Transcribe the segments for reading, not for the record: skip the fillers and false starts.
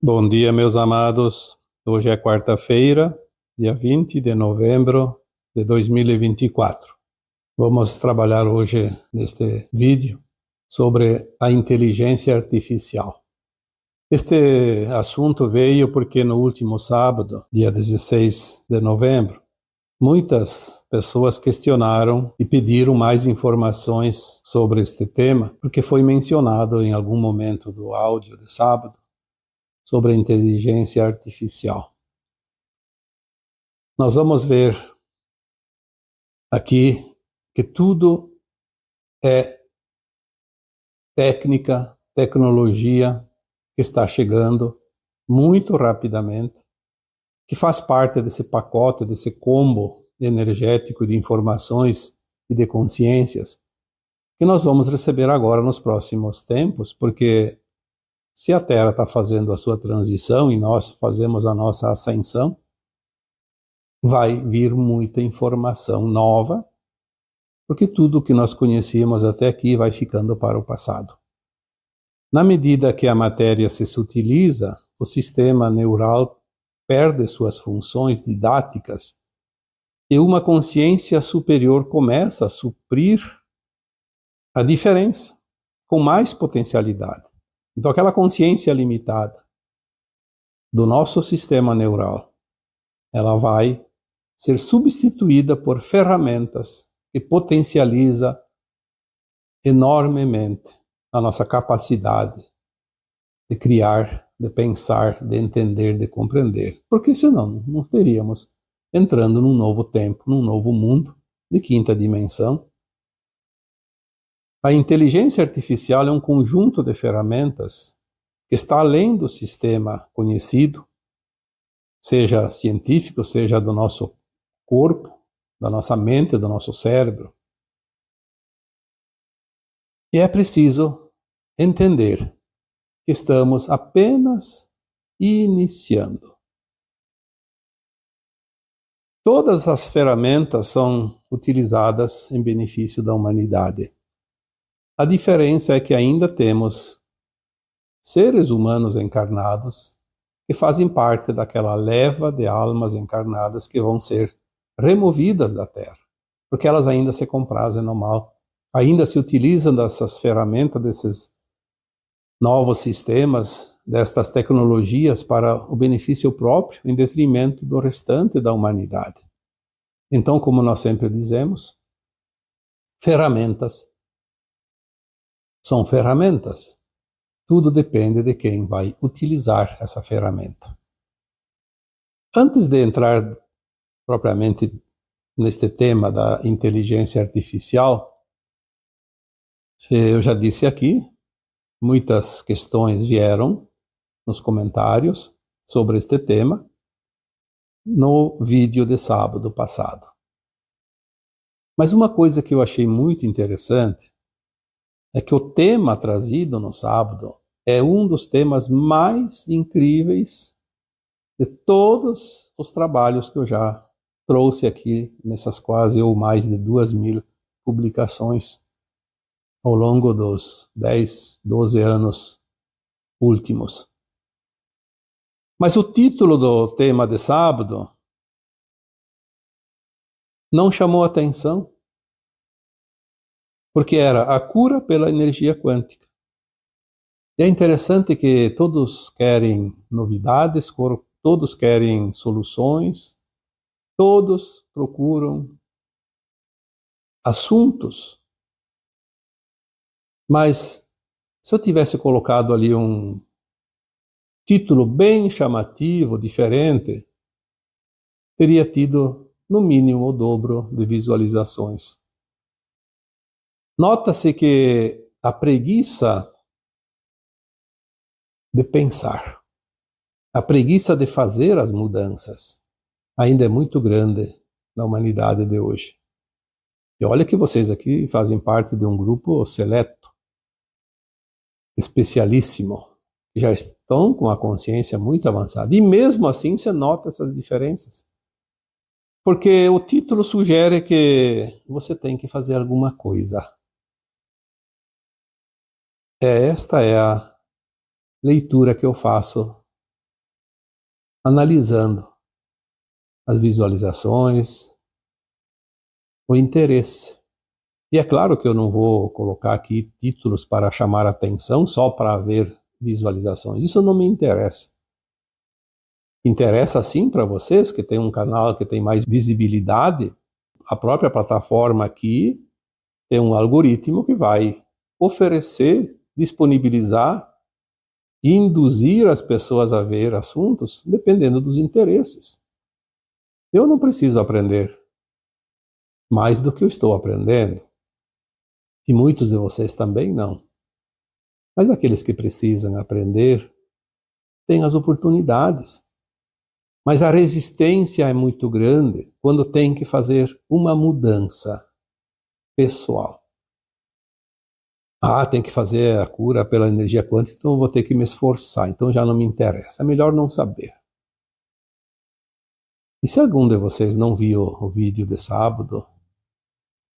Bom dia, meus amados. Hoje é quarta-feira, dia 20 de novembro de 2024. Vamos trabalhar hoje, neste vídeo, sobre a inteligência artificial. Este assunto veio porque no último sábado, dia 16 de novembro, muitas pessoas questionaram e pediram mais informações sobre este tema, porque foi mencionado em algum momento do áudio de sábado sobre a inteligência artificial. Nós vamos ver aqui que tudo é técnica, tecnologia que está chegando muito rapidamente, que faz parte desse pacote, desse combo energético de informações e de consciências que nós vamos receber agora nos próximos tempos, porque se a Terra está fazendo a sua transição e nós fazemos a nossa ascensão, vai vir muita informação nova, porque tudo o que nós conhecíamos até aqui vai ficando para o passado. Na medida que a matéria se sutiliza, o sistema neural perde suas funções didáticas e uma consciência superior começa a suprir a diferença com mais potencialidade. Então, aquela consciência limitada do nosso sistema neural, ela vai ser substituída por ferramentas que potencializa enormemente a nossa capacidade de criar, de pensar, de entender, de compreender. Porque senão não estaríamos entrando num novo tempo, num novo mundo de quinta dimensão. A inteligência artificial é um conjunto de ferramentas que está além do sistema conhecido, seja científico, seja do nosso corpo, da nossa mente, do nosso cérebro. E é preciso entender que estamos apenas iniciando. Todas as ferramentas são utilizadas em benefício da humanidade. A diferença é que ainda temos seres humanos encarnados que fazem parte daquela leva de almas encarnadas que vão ser removidas da Terra, porque elas ainda se comprazem no mal, ainda se utilizam dessas ferramentas, desses novos sistemas, destas tecnologias para o benefício próprio, em detrimento do restante da humanidade. Então, como nós sempre dizemos, ferramentas são ferramentas. Tudo depende de quem vai utilizar essa ferramenta. Antes de entrar propriamente neste tema da inteligência artificial, eu já disse aqui, muitas questões vieram nos comentários sobre este tema no vídeo de sábado passado. Mas uma coisa que eu achei muito interessante é que o tema trazido no sábado é um dos temas mais incríveis de todos os trabalhos que eu já trouxe aqui nessas quase ou mais de 2.000 publicações ao longo dos 10, 12 anos últimos. Mas o título do tema de sábado não chamou atenção, porque era a cura pela energia quântica. E é interessante que todos querem novidades, todos querem soluções, todos procuram assuntos. Mas se eu tivesse colocado ali um título bem chamativo, diferente, teria tido no mínimo o dobro de visualizações. Nota-se que a preguiça de pensar, a preguiça de fazer as mudanças, ainda é muito grande na humanidade de hoje. E olha que vocês aqui fazem parte de um grupo seleto, especialíssimo, que já estão com a consciência muito avançada. E mesmo assim você nota essas diferenças. Porque o título sugere que você tem que fazer alguma coisa. Esta é a leitura que eu faço analisando as visualizações, o interesse. E é claro que eu não vou colocar aqui títulos para chamar atenção só para ver visualizações. Isso não me interessa. Interessa sim para vocês que tem um canal que tem mais visibilidade. A própria plataforma aqui tem um algoritmo que vai oferecer, disponibilizar e induzir as pessoas a ver assuntos dependendo dos interesses. Eu não preciso aprender mais do que eu estou aprendendo. E muitos de vocês também não. Mas aqueles que precisam aprender têm as oportunidades. Mas a resistência é muito grande quando tem que fazer uma mudança pessoal. Tem que fazer a cura pela energia quântica, então eu vou ter que me esforçar, então já não me interessa. É melhor não saber. E se algum de vocês não viu o vídeo de sábado,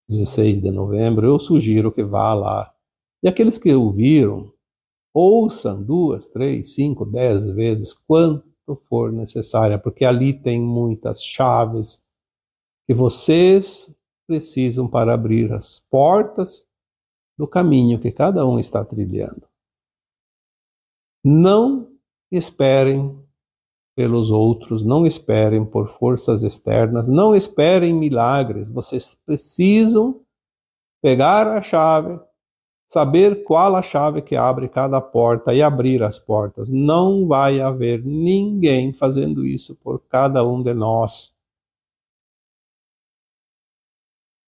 16 de novembro, eu sugiro que vá lá. E aqueles que ouviram, ouçam 2, 3, 5, 10 vezes, quanto for necessária, porque ali tem muitas chaves que vocês precisam para abrir as portas do caminho que cada um está trilhando. Não esperem pelos outros, não esperem por forças externas, não esperem milagres. Vocês precisam pegar a chave, saber qual a chave que abre cada porta e abrir as portas. Não vai haver ninguém fazendo isso por cada um de nós.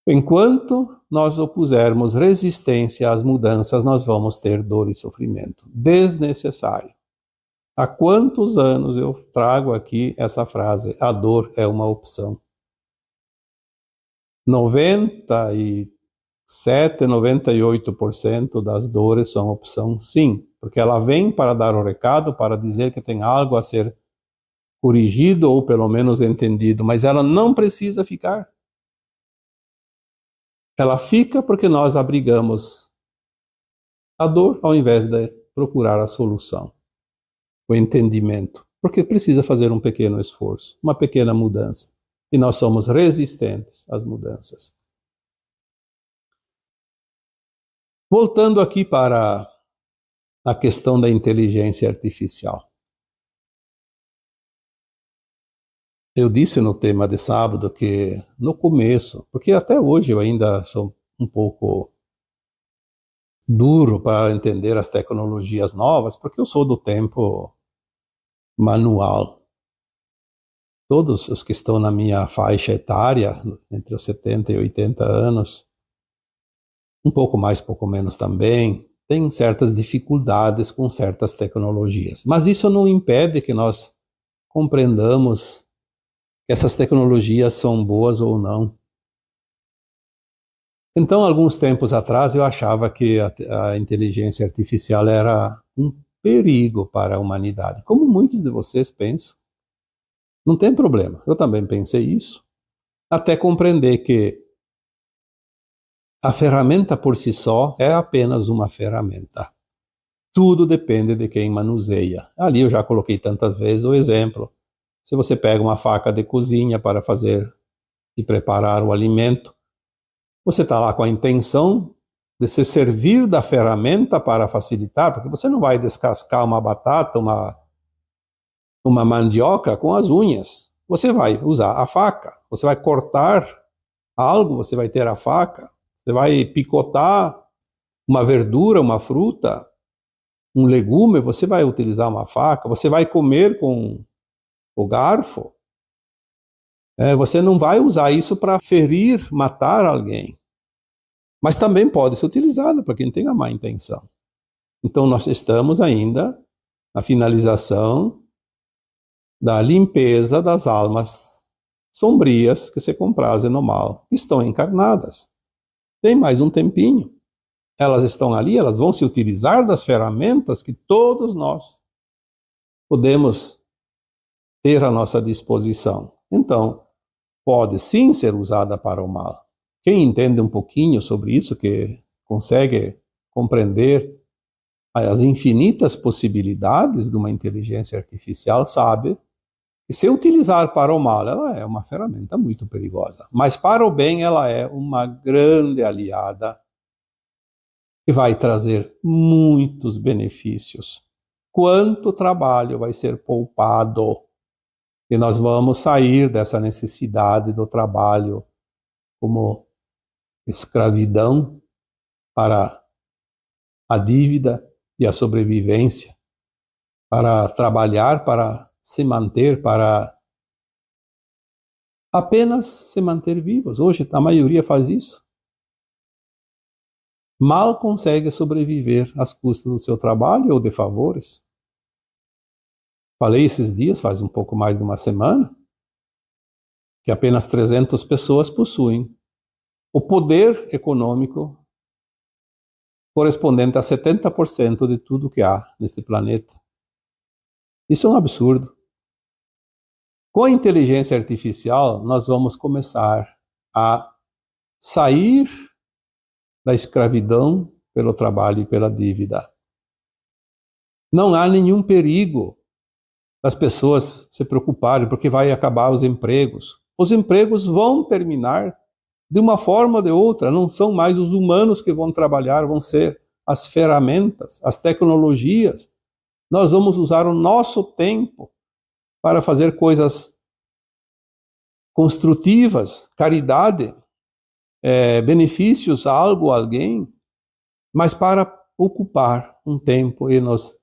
Enquanto nós opusermos resistência às mudanças, nós vamos ter dor e sofrimento desnecessário. Há quantos anos eu trago aqui essa frase? A dor é uma opção. 97, 98% das dores são opção, sim, porque ela vem para dar o recado, para dizer que tem algo a ser corrigido ou pelo menos entendido, mas ela não precisa ficar. Ela fica porque nós abrigamos a dor ao invés de procurar a solução, o entendimento, porque precisa fazer um pequeno esforço, uma pequena mudança, e nós somos resistentes às mudanças. Voltando aqui para a questão da inteligência artificial. Eu disse no tema de sábado que no começo, porque até hoje eu ainda sou um pouco duro para entender as tecnologias novas, porque eu sou do tempo manual. Todos os que estão na minha faixa etária, entre os 70 e 80 anos, um pouco mais, pouco menos também, têm certas dificuldades com certas tecnologias. Mas isso não impede que nós compreendamos que essas tecnologias são boas ou não. Então, alguns tempos atrás, eu achava que a inteligência artificial era um perigo para a humanidade, como muitos de vocês pensam. Não tem problema, eu também pensei isso, até compreender que a ferramenta por si só é apenas uma ferramenta. Tudo depende de quem manuseia. Ali eu já coloquei tantas vezes o exemplo. Se você pega uma faca de cozinha para fazer e preparar o alimento, você está lá com a intenção de se servir da ferramenta para facilitar, porque você não vai descascar uma batata, uma mandioca com as unhas. Você vai usar a faca, você vai cortar algo, você vai ter a faca, você vai picotar uma verdura, uma fruta, um legume, você vai utilizar uma faca, você vai comer com o garfo. Você não vai usar isso para ferir, matar alguém. Mas também pode ser utilizada para quem tem a má intenção. Então nós estamos ainda na finalização da limpeza das almas sombrias que se comprazem no mal, que estão encarnadas. Tem mais um tempinho. Elas estão ali, elas vão se utilizar das ferramentas que todos nós podemos ter à nossa disposição. Então, pode sim ser usada para o mal. Quem entende um pouquinho sobre isso, que consegue compreender as infinitas possibilidades de uma inteligência artificial, sabe E se utilizar para o mal, ela é uma ferramenta muito perigosa. Mas para o bem, ela é uma grande aliada que vai trazer muitos benefícios. Quanto trabalho vai ser poupado? E nós vamos sair dessa necessidade do trabalho como escravidão para a dívida e a sobrevivência, para trabalhar, para se manter, para apenas se manter vivos. Hoje a maioria faz isso. Mal consegue sobreviver às custas do seu trabalho ou de favores. Falei esses dias, faz um pouco mais de uma semana, que apenas 300 pessoas possuem o poder econômico correspondente a 70% de tudo que há neste planeta. Isso é um absurdo. Com a inteligência artificial, nós vamos começar a sair da escravidão pelo trabalho e pela dívida. Não há nenhum perigo das pessoas se preocuparem, porque vai acabar os empregos. Os empregos vão terminar de uma forma ou de outra, não são mais os humanos que vão trabalhar, vão ser as ferramentas, as tecnologias. Nós vamos usar o nosso tempo para fazer coisas construtivas, caridade, benefícios a algo, a alguém, mas para ocupar um tempo e nos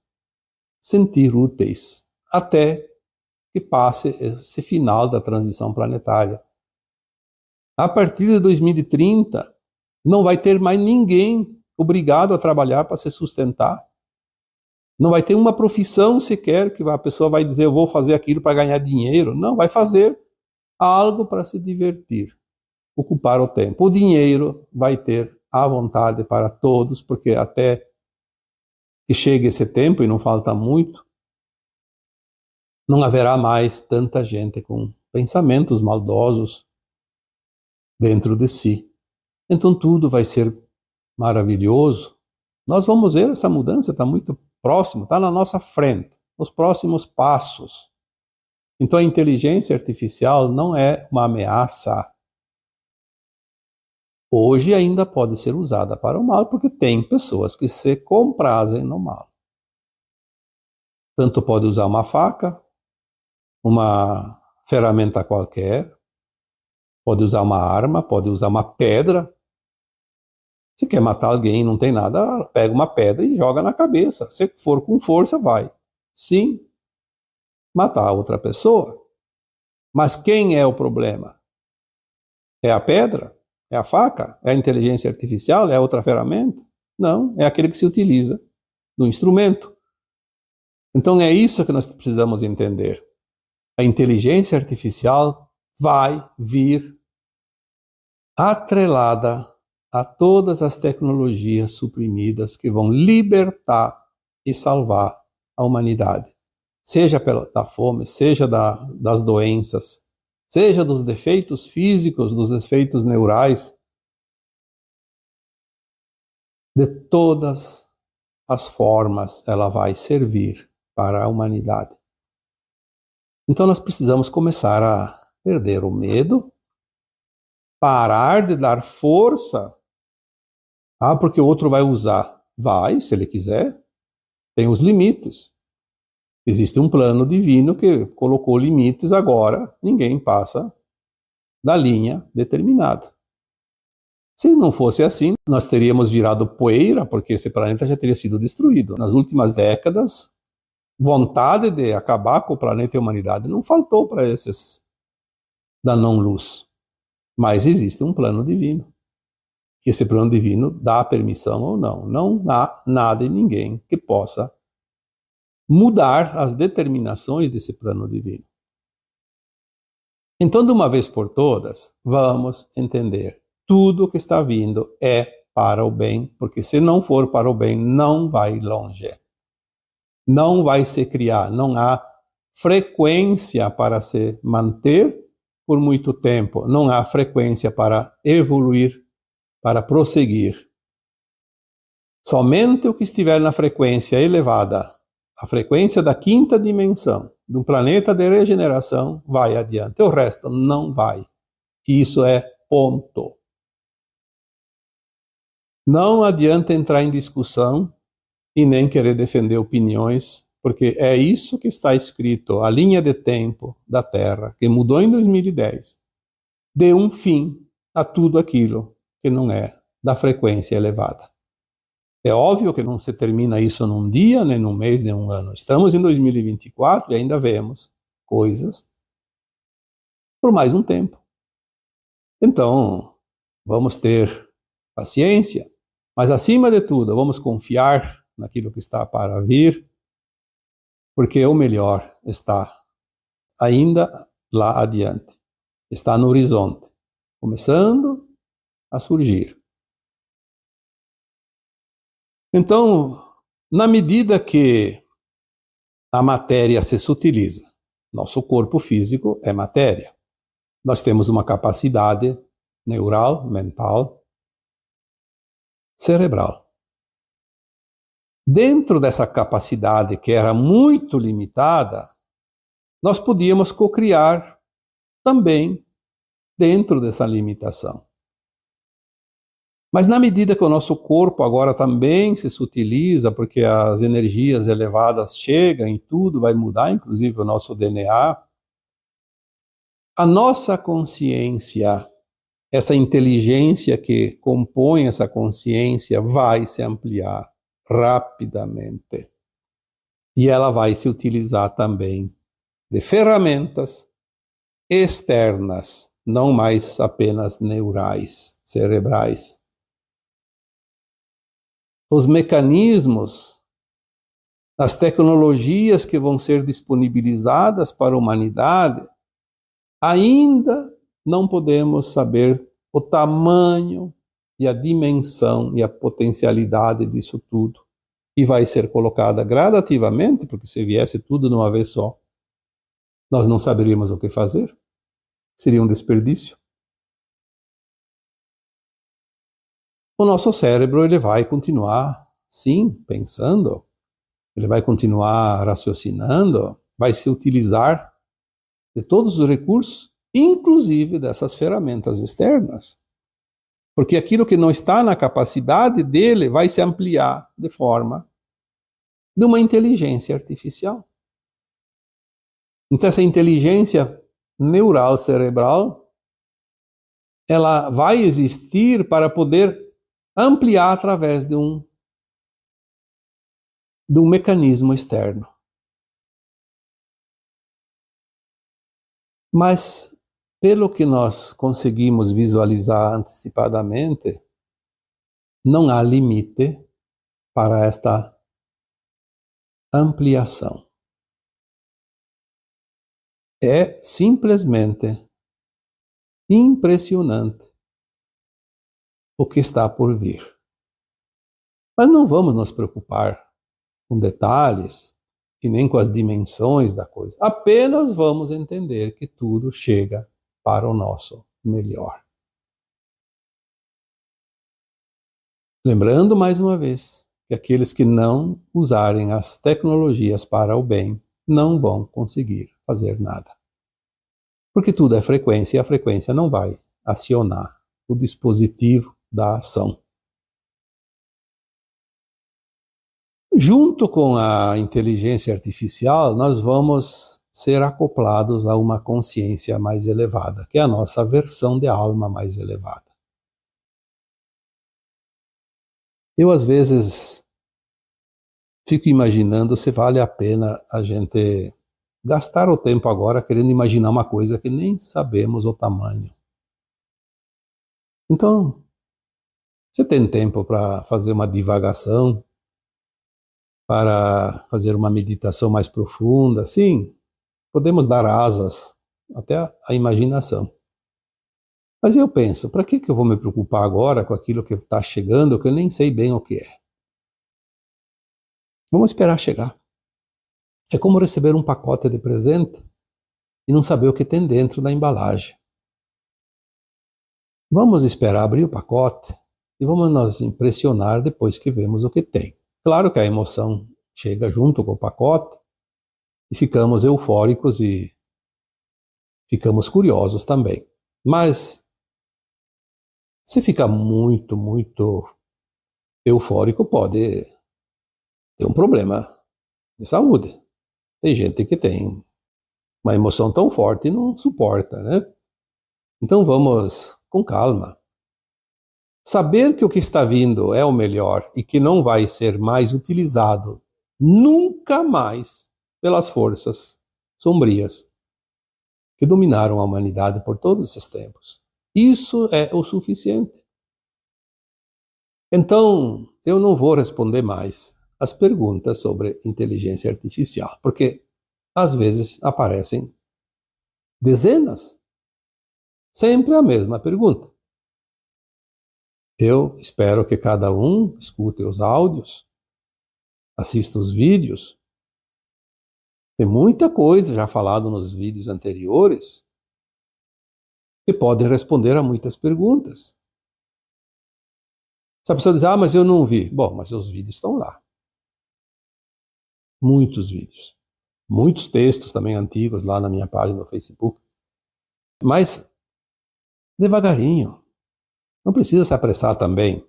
sentir úteis, até que passe esse final da transição planetária. A partir de 2030, não vai ter mais ninguém obrigado a trabalhar para se sustentar. Não vai ter uma profissão sequer que a pessoa vai dizer, eu vou fazer aquilo para ganhar dinheiro. Não, vai fazer algo para se divertir, ocupar o tempo. O dinheiro vai ter à vontade para todos, porque até que chegue esse tempo, e não falta muito, não haverá mais tanta gente com pensamentos maldosos dentro de si. Então tudo vai ser maravilhoso. Nós vamos ver essa mudança, está muito próximo, está na nossa frente, nos próximos passos. Então a inteligência artificial não é uma ameaça. Hoje ainda pode ser usada para o mal, porque tem pessoas que se comprazem no mal. Tanto pode usar uma faca, uma ferramenta qualquer, pode usar uma arma, pode usar uma pedra. Se quer matar alguém, não tem nada, pega uma pedra e joga na cabeça. Se for com força, vai. Sim, matar outra pessoa. Mas quem é o problema? É a pedra? É a faca? É a inteligência artificial? É outra ferramenta? Não, é aquele que se utiliza do instrumento. Então é isso que nós precisamos entender. A inteligência artificial vai vir atrelada a todas as tecnologias suprimidas que vão libertar e salvar a humanidade. Seja da fome, seja das doenças, seja dos defeitos físicos, dos defeitos neurais, de todas as formas ela vai servir para a humanidade. Então nós precisamos começar a perder o medo, parar de dar força. Porque o outro vai usar. Vai, se ele quiser. Tem os limites. Existe um plano divino que colocou limites agora, ninguém passa da linha determinada. Se não fosse assim, nós teríamos virado poeira, porque esse planeta já teria sido destruído. Nas últimas décadas, vontade de acabar com o planeta e a humanidade não faltou para esses da não-luz. Mas existe um plano divino. Esse plano divino dá permissão ou não. Não há nada e ninguém que possa mudar as determinações desse plano divino. Então, de uma vez por todas, vamos entender. Tudo que está vindo é para o bem, porque se não for para o bem, não vai longe. Não vai se criar, não há frequência para se manter por muito tempo, não há frequência para evoluir, para prosseguir. Somente o que estiver na frequência elevada, a frequência da quinta dimensão, de um planeta de regeneração vai adiante, o resto não vai. Isso é ponto. Não adianta entrar em discussão e nem querer defender opiniões, porque é isso que está escrito, a linha de tempo da Terra, que mudou em 2010, deu um fim a tudo aquilo que não é da frequência elevada. É óbvio que não se termina isso num dia, nem num mês, nem num ano. Estamos em 2024 e ainda vemos coisas por mais um tempo. Então, vamos ter paciência, mas acima de tudo, vamos confiar naquilo que está para vir, porque o melhor está ainda lá adiante, está no horizonte, começando a surgir. Então, na medida que a matéria se sutiliza, nosso corpo físico é matéria. Nós temos uma capacidade neural, mental, cerebral. Dentro dessa capacidade que era muito limitada, nós podíamos cocriar também dentro dessa limitação. Mas na medida que o nosso corpo agora também se sutiliza, porque as energias elevadas chegam e tudo vai mudar, inclusive o nosso DNA, a nossa consciência, essa inteligência que compõe essa consciência, vai se ampliar rapidamente. E ela vai se utilizar também de ferramentas externas, não mais apenas neurais, cerebrais. Os mecanismos, as tecnologias que vão ser disponibilizadas para a humanidade, ainda não podemos saber o tamanho e a dimensão e a potencialidade disso tudo. E vai ser colocada gradativamente, porque se viesse tudo de uma vez só, nós não saberíamos o que fazer. Seria um desperdício. O nosso cérebro, ele vai continuar, sim, pensando, ele vai continuar raciocinando, vai se utilizar de todos os recursos, inclusive dessas ferramentas externas. Porque aquilo que não está na capacidade dele vai se ampliar de forma de uma inteligência artificial. Então essa inteligência neural cerebral, ela vai existir para poder ampliar através de um mecanismo externo. Mas, pelo que nós conseguimos visualizar antecipadamente, não há limite para esta ampliação. É simplesmente impressionante o que está por vir. Mas não vamos nos preocupar com detalhes e nem com as dimensões da coisa. Apenas vamos entender que tudo chega para o nosso melhor. Lembrando mais uma vez que aqueles que não usarem as tecnologias para o bem não vão conseguir fazer nada. Porque tudo é frequência e a frequência não vai acionar o dispositivo da ação. Junto com a inteligência artificial, nós vamos ser acoplados a uma consciência mais elevada, que é a nossa versão de alma mais elevada. Eu, às vezes, fico imaginando se vale a pena a gente gastar o tempo agora querendo imaginar uma coisa que nem sabemos o tamanho. Então, você tem tempo para fazer uma divagação, para fazer uma meditação mais profunda? Sim, podemos dar asas até a imaginação. Mas eu penso, para que eu vou me preocupar agora com aquilo que está chegando, que eu nem sei bem o que é? Vamos esperar chegar. É como receber um pacote de presente e não saber o que tem dentro da embalagem. Vamos esperar abrir o pacote e vamos nos impressionar depois que vemos o que tem. Claro que a emoção chega junto com o pacote, e ficamos eufóricos e ficamos curiosos também. Mas se ficar muito, muito eufórico, pode ter um problema de saúde. Tem gente que tem uma emoção tão forte e não suporta, né? Então vamos com calma. Saber que o que está vindo é o melhor e que não vai ser mais utilizado nunca mais pelas forças sombrias que dominaram a humanidade por todos esses tempos. Isso é o suficiente. Então, eu não vou responder mais as perguntas sobre inteligência artificial, porque às vezes aparecem dezenas, sempre a mesma pergunta. Eu espero que cada um escute os áudios, assista os vídeos. Tem muita coisa já falada nos vídeos anteriores que pode responder a muitas perguntas. Se a pessoa diz, mas eu não vi. Bom, mas os vídeos estão lá. Muitos vídeos. Muitos textos também antigos lá na minha página no Facebook. Mas devagarinho. Não precisa se apressar também.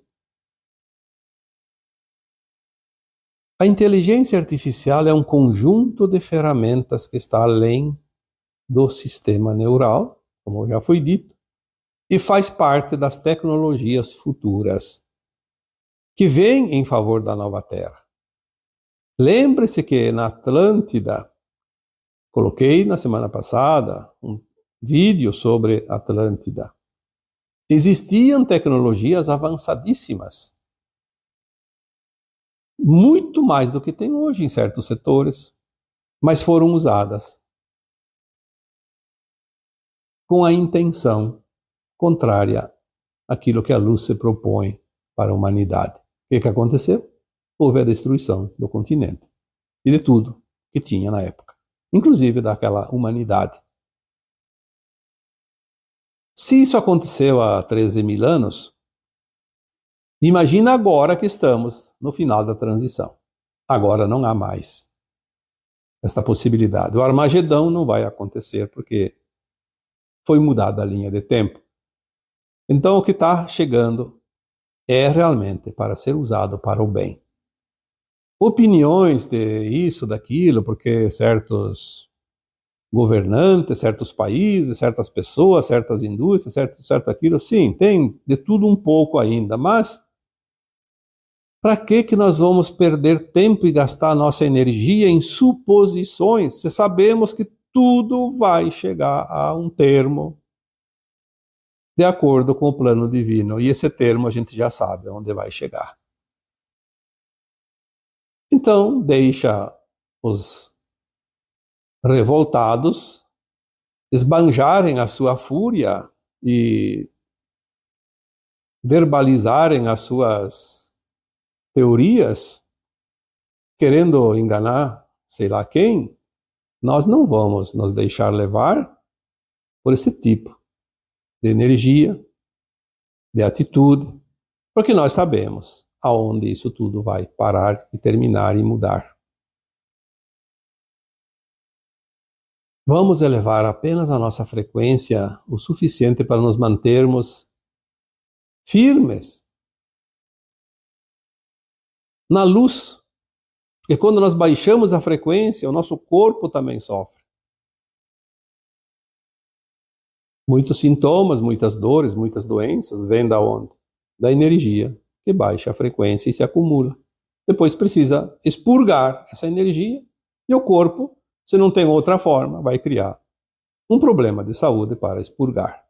A inteligência artificial é um conjunto de ferramentas que está além do sistema neural, como já foi dito, e faz parte das tecnologias futuras que vêm em favor da nova Terra. Lembre-se que na Atlântida, coloquei na semana passada um vídeo sobre Atlântida, existiam tecnologias avançadíssimas, muito mais do que tem hoje em certos setores, mas foram usadas com a intenção contrária àquilo que a luz se propõe para a humanidade. O que aconteceu? Houve a destruição do continente e de tudo que tinha na época, inclusive daquela humanidade. Se isso aconteceu há 13.000 anos, imagina agora que estamos no final da transição. Agora não há mais esta possibilidade. O Armagedão não vai acontecer porque foi mudada a linha de tempo. Então o que está chegando é realmente para ser usado para o bem. Opiniões de isso, daquilo, porque certos governantes, certos países, certas pessoas, certas indústrias, certo aquilo, sim, tem de tudo um pouco ainda, mas para que nós vamos perder tempo e gastar nossa energia em suposições se sabemos que tudo vai chegar a um termo de acordo com o plano divino, e esse termo a gente já sabe onde vai chegar. Então, deixa os revoltados esbanjarem a sua fúria e verbalizarem as suas teorias, querendo enganar sei lá quem. Nós não vamos nos deixar levar por esse tipo de energia, de atitude, porque nós sabemos aonde isso tudo vai parar e terminar e mudar. Vamos elevar apenas a nossa frequência o suficiente para nos mantermos firmes na luz, porque quando nós baixamos a frequência, o nosso corpo também sofre. Muitos sintomas, muitas dores, muitas doenças vêm da onde? Da energia que baixa a frequência e se acumula. Depois precisa expurgar essa energia e o corpo, se não tem outra forma, vai criar um problema de saúde para expurgar.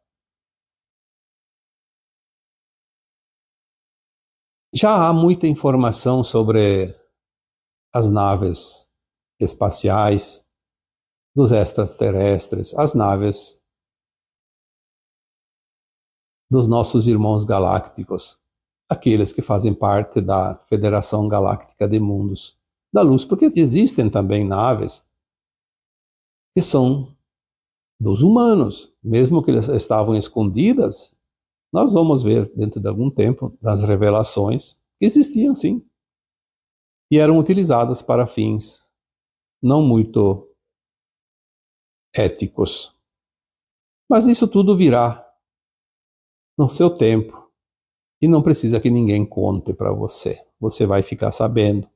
Já há muita informação sobre as naves espaciais, dos extraterrestres, as naves dos nossos irmãos galácticos, aqueles que fazem parte da Federação Galáctica de Mundos da Luz, porque existem também naves que são dos humanos, mesmo que eles estavam escondidas, nós vamos ver dentro de algum tempo das revelações que existiam sim, e eram utilizadas para fins não muito éticos. Mas isso tudo virá no seu tempo e não precisa que ninguém conte para você. Você vai ficar sabendo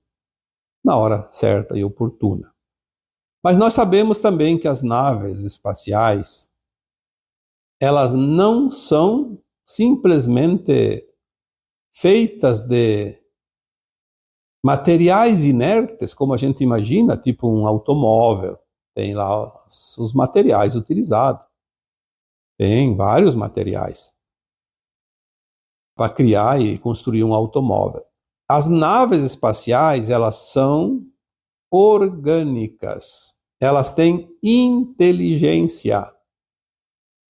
na hora certa e oportuna. Mas nós sabemos também que as naves espaciais, elas não são simplesmente feitas de materiais inertes, como a gente imagina, tipo um automóvel. Tem lá os materiais utilizados. Tem vários materiais para criar e construir um automóvel. As naves espaciais, elas são orgânicas. Elas têm inteligência.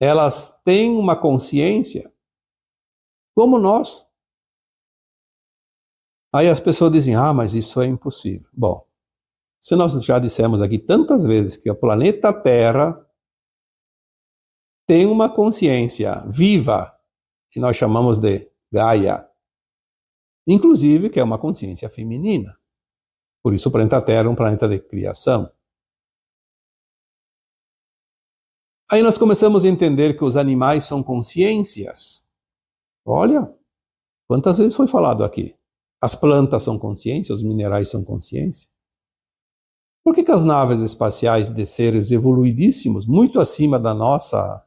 Elas têm uma consciência como nós. Aí as pessoas dizem, mas isso é impossível. Bom, se nós já dissemos aqui tantas vezes que o planeta Terra tem uma consciência viva, que nós chamamos de Gaia, inclusive que é uma consciência feminina. Por isso o planeta Terra é um planeta de criação. Aí nós começamos a entender que os animais são consciências. Olha, quantas vezes foi falado aqui? As plantas são consciência, os minerais são consciência. Por que as naves espaciais de seres evoluidíssimos, muito acima da nossa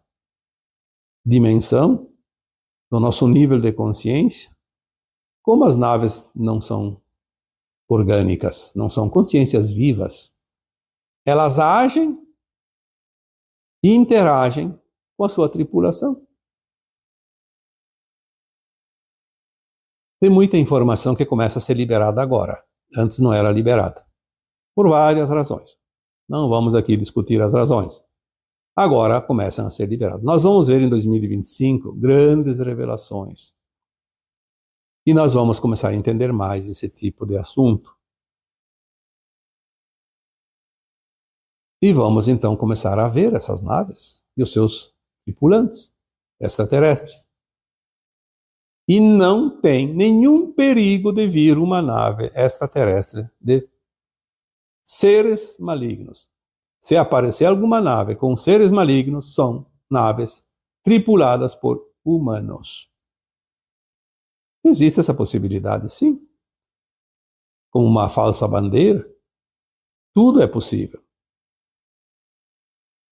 dimensão, do nosso nível de consciência, como as naves não são orgânicas, não são consciências vivas, elas agem e interagem com a sua tripulação. Tem muita informação que começa a ser liberada agora. Antes não era liberada. Por várias razões. Não vamos aqui discutir as razões. Agora começam a ser liberadas. Nós vamos ver em 2025 grandes revelações. E nós vamos começar a entender mais esse tipo de assunto. E vamos então começar a ver essas naves e os seus tripulantes extraterrestres. E não tem nenhum perigo de vir uma nave extraterrestre de seres malignos. Se aparecer alguma nave com seres malignos, são naves tripuladas por humanos. Existe essa possibilidade, sim. Com uma falsa bandeira, tudo é possível.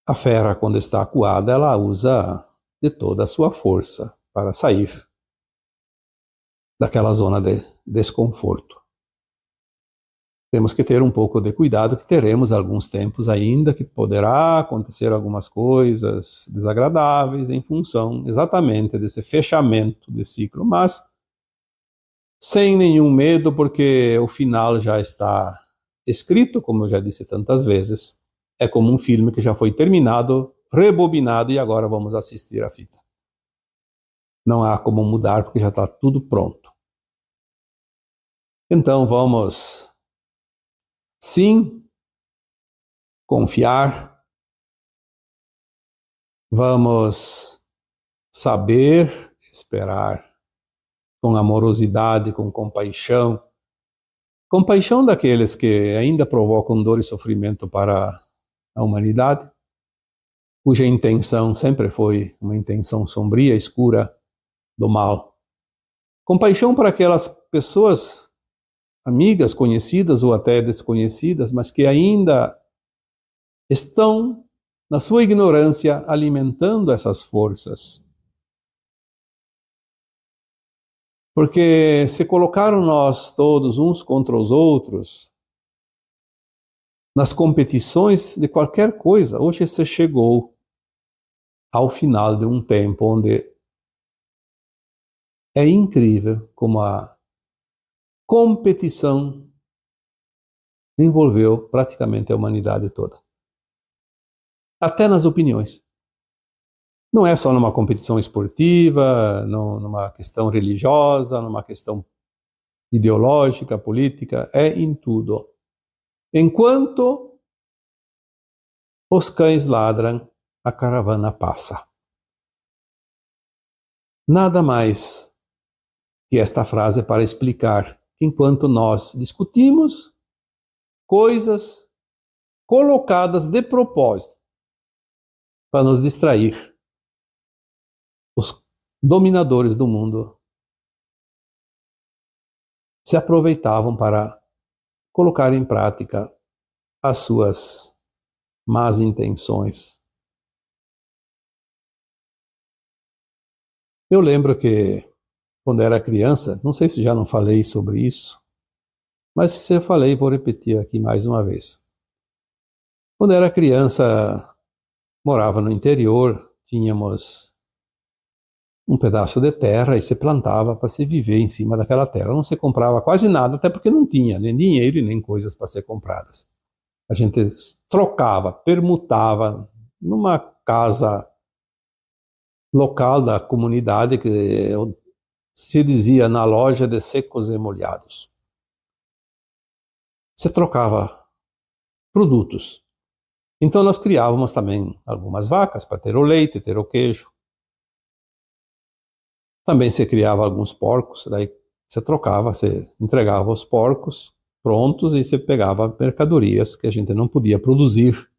A fera, quando está acuada, ela usa de toda a sua força para sair daquela zona de desconforto. Temos que ter um pouco de cuidado, que teremos alguns tempos ainda que poderá acontecer algumas coisas desagradáveis em função exatamente desse fechamento de ciclo, mas sem nenhum medo, porque o final já está escrito, como eu já disse tantas vezes. É como um filme que já foi terminado, rebobinado e agora vamos assistir a fita. Não há como mudar porque já está tudo pronto. Então vamos, sim, confiar, vamos saber esperar com amorosidade, com compaixão. Compaixão daqueles que ainda provocam dor e sofrimento para a humanidade, cuja intenção sempre foi uma intenção sombria, escura, do mal. Compaixão para aquelas pessoas amigas, conhecidas ou até desconhecidas, mas que ainda estão, na sua ignorância, alimentando essas forças. Porque se colocaram nós todos uns contra os outros, nas competições de qualquer coisa, hoje você chegou ao final de um tempo onde é incrível como a competição envolveu praticamente a humanidade toda. Até nas opiniões. Não é só numa competição esportiva, numa questão religiosa, numa questão ideológica, política, é em tudo. Enquanto os cães ladram, a caravana passa. Nada mais que esta frase para explicar que enquanto nós discutimos coisas colocadas de propósito para nos distrair. Os dominadores do mundo se aproveitavam para colocar em prática as suas más intenções. Eu lembro que, quando era criança, não sei se já não falei sobre isso, mas se eu falei, vou repetir aqui mais uma vez. Quando era criança, morava no interior, tínhamos um pedaço de terra e se plantava para se viver em cima daquela terra. Não se comprava quase nada, até porque não tinha nem dinheiro e nem coisas para ser compradas. A gente trocava, permutava numa casa local da comunidade que se dizia na loja de secos e molhados. Você trocava produtos. Então nós criávamos também algumas vacas para ter o leite, ter o queijo. Também se criava alguns porcos, daí você trocava, você entregava os porcos prontos e você pegava mercadorias que a gente não podia produzir,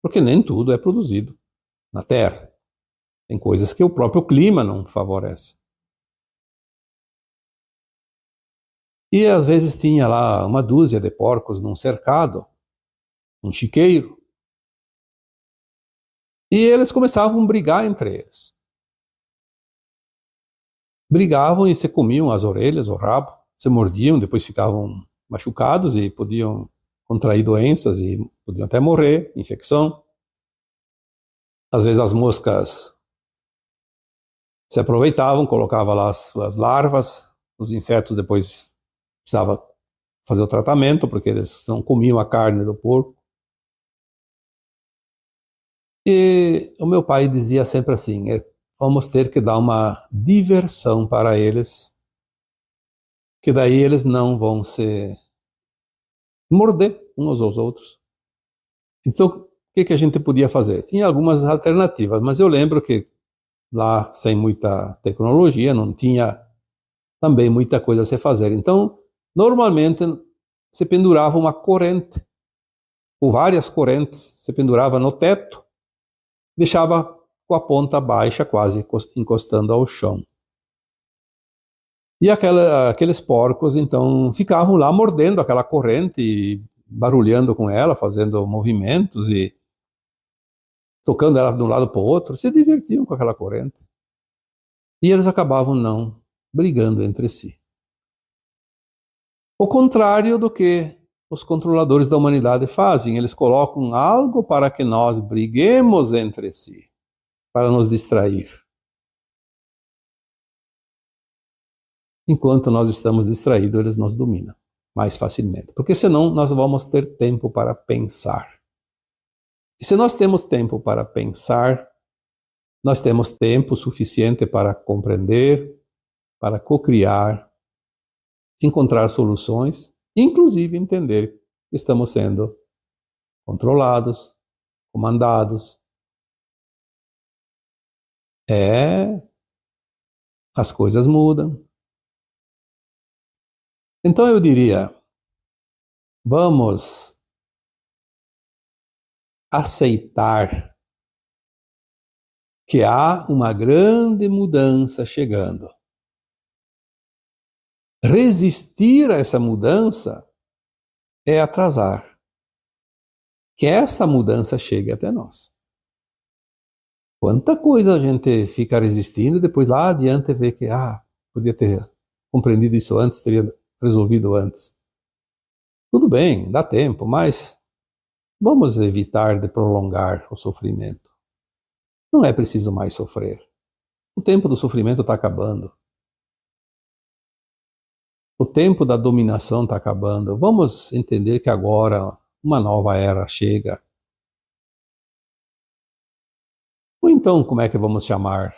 porque nem tudo é produzido na terra. Tem coisas que o próprio clima não favorece. E às vezes tinha lá uma dúzia de porcos num cercado, um chiqueiro, e eles começavam a brigar entre eles. Brigavam e se comiam as orelhas, o rabo, se mordiam, depois ficavam machucados e podiam contrair doenças e podiam até morrer, infecção. Às vezes as moscas se aproveitavam, colocavam lá as suas larvas, os insetos depois precisava fazer o tratamento, porque eles não comiam a carne do porco. E o meu pai dizia sempre assim, vamos ter que dar uma diversão para eles, que daí eles não vão se morder uns aos outros. Então, o que a gente podia fazer? Tinha algumas alternativas, mas eu lembro que lá, sem muita tecnologia, não tinha também muita coisa a se fazer. Então, normalmente, se pendurava uma corrente, ou várias correntes, se pendurava no teto, deixava com a ponta baixa, quase encostando ao chão. E aqueles porcos, então, ficavam lá mordendo aquela corrente, barulhando com ela, fazendo movimentos e tocando ela de um lado para o outro, se divertiam com aquela corrente. E eles acabavam não brigando entre si. O contrário do que os controladores da humanidade fazem, eles colocam algo para que nós briguemos entre si, para nos distrair. Enquanto nós estamos distraídos, eles nos dominam mais facilmente, porque senão nós vamos ter tempo para pensar. E se nós temos tempo para pensar, nós temos tempo suficiente para compreender, para cocriar, encontrar soluções, inclusive entender que estamos sendo controlados, comandados. As coisas mudam. Então eu diria, vamos aceitar que há uma grande mudança chegando. Resistir a essa mudança é atrasar que essa mudança chegue até nós. Quanta coisa a gente fica resistindo e depois lá adiante vê que, podia ter compreendido isso antes, teria resolvido antes. Tudo bem, dá tempo, mas vamos evitar de prolongar o sofrimento. Não é preciso mais sofrer. O tempo do sofrimento está acabando. O tempo da dominação está acabando. Vamos entender que agora uma nova era chega. Ou então, como é que vamos chamar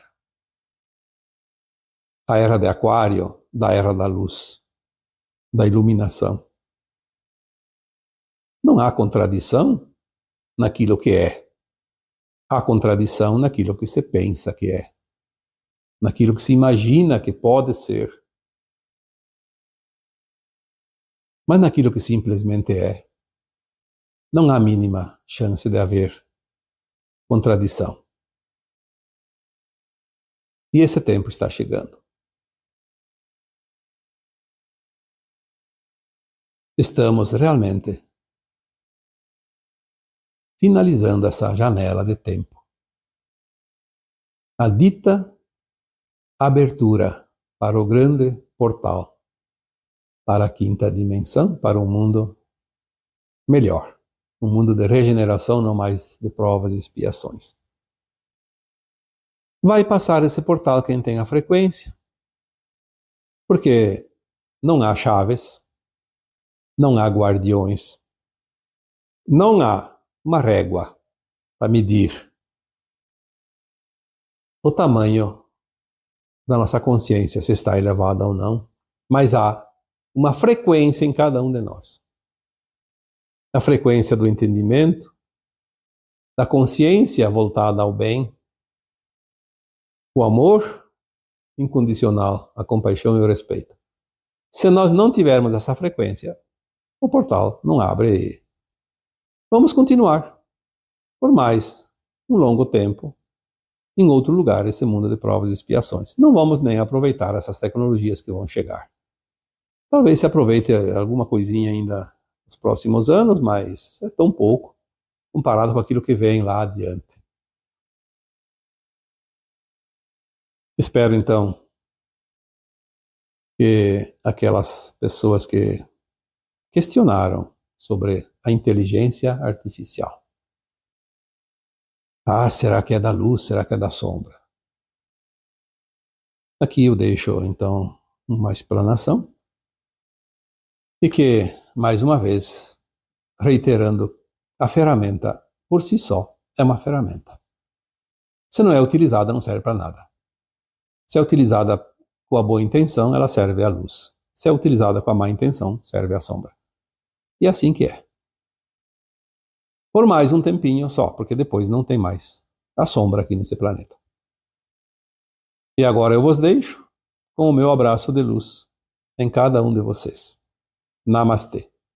a era de Aquário da era da luz, da iluminação? Não há contradição naquilo que é. Há contradição naquilo que se pensa que é, naquilo que se imagina que pode ser. Mas naquilo que simplesmente é, não há mínima chance de haver contradição. E esse tempo está chegando. Estamos realmente finalizando essa janela de tempo. A dita abertura para o grande portal, para a quinta dimensão, para um mundo melhor. Um mundo de regeneração, não mais de provas e expiações. Vai passar esse portal quem tem a frequência, porque não há chaves, não há guardiões, não há uma régua para medir o tamanho da nossa consciência, se está elevada ou não, mas há uma frequência em cada um de nós. A frequência do entendimento, da consciência voltada ao bem, o amor incondicional, a compaixão e o respeito. Se nós não tivermos essa frequência, o portal não abre. Vamos continuar por mais um longo tempo em outro lugar, esse mundo de provas e expiações. Não vamos nem aproveitar essas tecnologias que vão chegar. Talvez se aproveite alguma coisinha ainda nos próximos anos, mas é tão pouco comparado com aquilo que vem lá adiante. Espero então que aquelas pessoas que questionaram sobre a inteligência artificial. Ah, será que é da luz? Será que é da sombra? Aqui eu deixo então uma explanação e que, mais uma vez, reiterando, a ferramenta por si só é uma ferramenta. Se não é utilizada, não serve para nada. Se é utilizada com a boa intenção, ela serve à luz. Se é utilizada com a má intenção, serve à sombra. E é assim que é. Por mais um tempinho só, porque depois não tem mais a sombra aqui nesse planeta. E agora eu vos deixo com o meu abraço de luz em cada um de vocês. Namastê.